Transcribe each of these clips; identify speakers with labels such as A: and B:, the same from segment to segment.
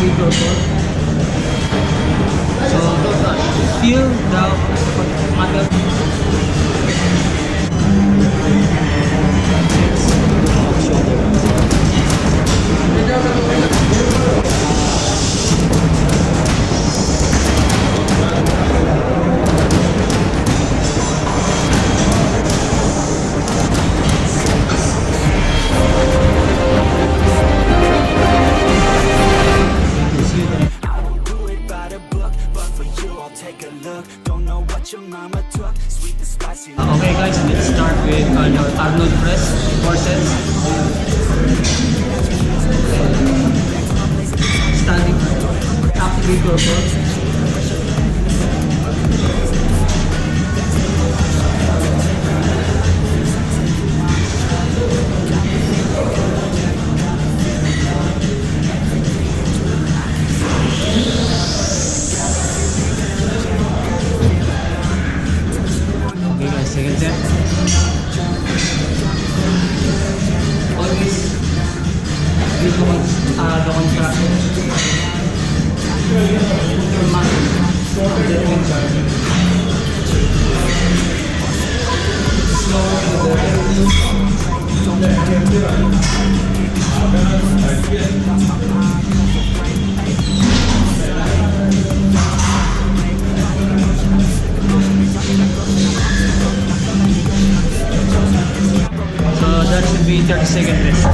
A: microphone. So feel the mother. Okay guys, let's start with Arnold press 4 sets. Standing activate your core. Second set. Always do the contraction. Put your muscle on the twin. Slow to So that should be 30-second rest.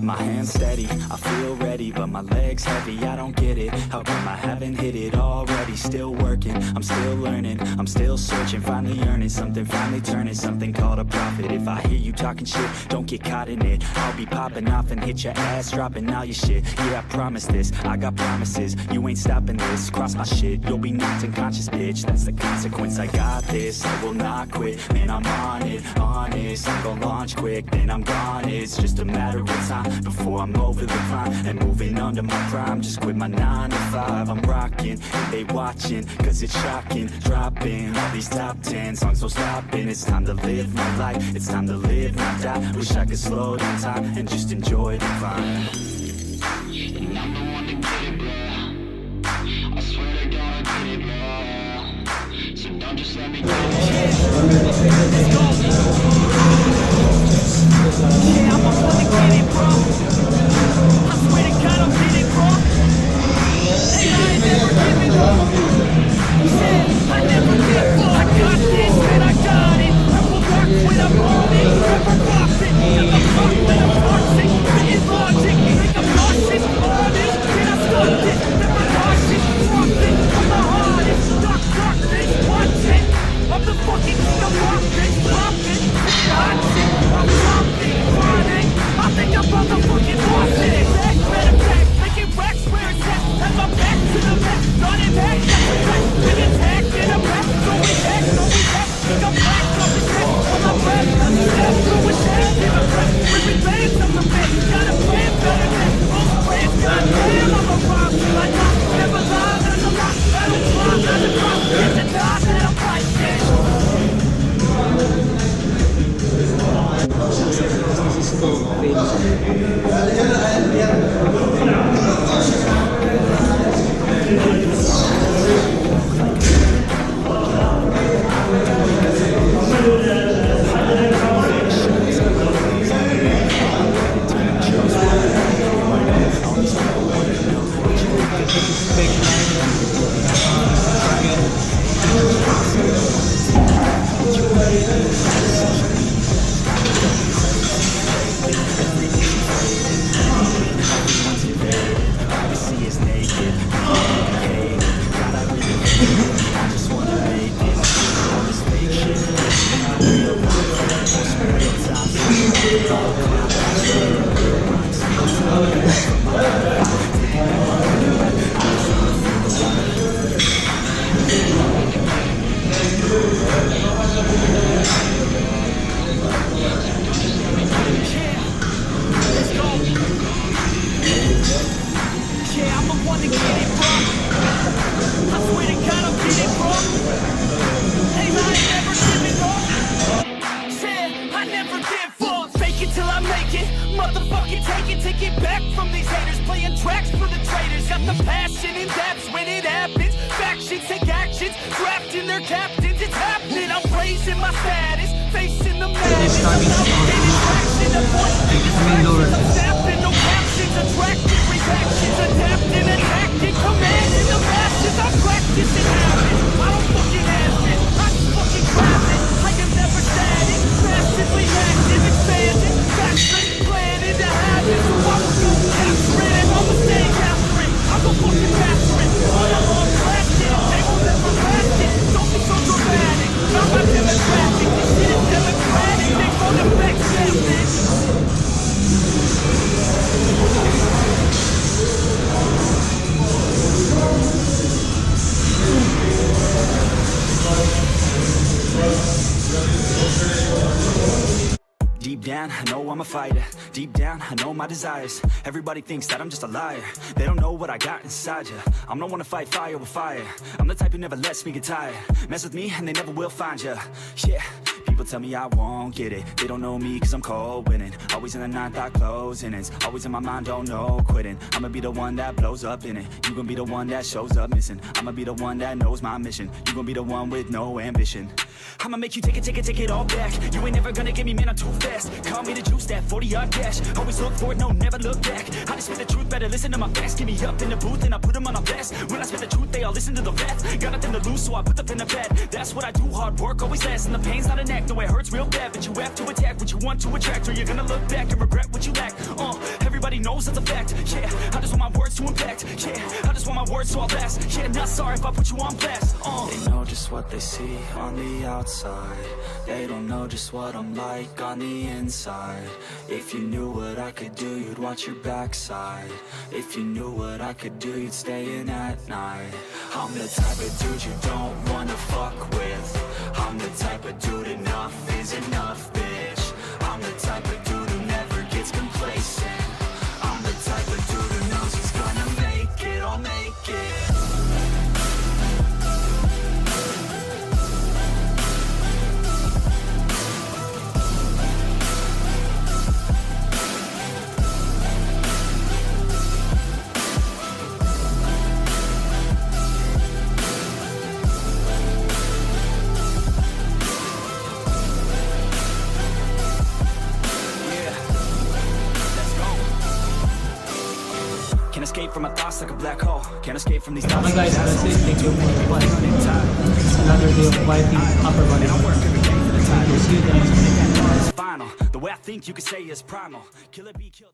B: My hands steady, I feel ready, but my legs heavy, I don't get it. How come I haven't hit it already? Still working, I'm still learning, I'm still searching, finally earning something, finally turning something called a profit. If I hear you talking shit, don't get caught in it. I'll be popping off and hit your ass, dropping all your shit. Yeah, I promise this, I got promises, you ain't stopping this. Cross my shit, you'll be knocked unconscious, bitch. That's the consequence, I got this, I will not quit. Man, I'm on it, honest, I'm gonna launch quick, then I'm gone. It's just a matter of time before I'm over the climb and moving under my prime. Just quit my 9 to 5, I'm rocking and they watching, cause it's shocking. Dropping all these top 10 songs, so stopping. It's time to live my life, it's time to live, not die. Wish I could slow down time and just enjoy the climb. And I'm the one to get it, bro. I swear to God I did it, bro. So don't just let me get it. Yeah, I'm the one to get it, bro. I swear to God I'll get it, bro. Hey, I ain't never giving up. Yeah, I never give up. I got this and I got it. I will rock when I'm on it. Never box it. Never fuck when I'm boxing. Spitting logic.
C: gonna get it, bro. I swear to God, I'll get it, bro. Hey, I ain't never giving up. Said I never give up. Fake it till I make it. Motherfucking take it back from these haters. Playing tracks for the traitors. Got the passion and that's when it happens. Factions take actions, drafting their captains. It's happening. I'm raising my status, facing the madness. I'm snapping, no captions, attracting reactions, adapting, attacking, commanding the masses. I'm practicing habits. I don't fucking have it. I just fucking grab it. I am never static, massively active, expanding, backstreet, planning to have it. So I will go capture it, and I'ma stay after it. I'll go fucking master it. But I'm on plastic, they will never last it. Don't be so dramatic. I'm not democratic. This shit is democratic. They phone the back bitch.
B: Deep down, I know I'm a fighter. Deep down, I know my desires. Everybody thinks that I'm just a liar. They don't know what I got inside ya. I'm not one to fight fire with fire. I'm the type who never lets me get tired. Mess with me and they never will find ya. Yeah, people tell me I won't get it. They don't know me cause I'm cold winning. Always in the ninth, I closing. It's always in my mind, don't know quitting. I'ma be the one that blows up in it. You gon' be the one that shows up missing. I'ma be the one that knows my mission. You gon' be the one with no ambition. I'ma make you take it all back. You ain't never gonna get me, man, I'm too fast. Call me the juice, that 40-yard cash. Always look for it, no, never look back. I just spit the truth, better listen to my facts. Get me up in the booth and I put them on a blast. When I spit the truth, they all listen to the rats. Got nothing to lose, so I put the pen to bed. That's what I do, hard work always lasts. And the pain's not an act, no, it hurts real bad. But you have to attack what you want to attract, or you're gonna look back and regret what you lack. Everybody knows that's a fact. Yeah, I just want my words to impact. Yeah, I just want my words to all last. Yeah, not sorry if I put you on blast. They know just what they see on the outside. They don't know just what I'm like on the inside. If you knew what I could do, you'd watch your backside. If you knew what I could do, you'd stay in at night. I'm the type of dude you don't wanna fuck with. I'm the type of dude enough is enough, bitch. I'm the type of dude who never gets complacent. I'm the type of dude who knows he's gonna make it, I'll make it. Can't escape from my thoughts like a black hole. Can't escape from these thoughts.
A: Okay guys, that's it. Thank you for watching. It's another day of fighting upper body. See you guys.
B: It's final. The way I think you could say is primal. Kill it, be killed.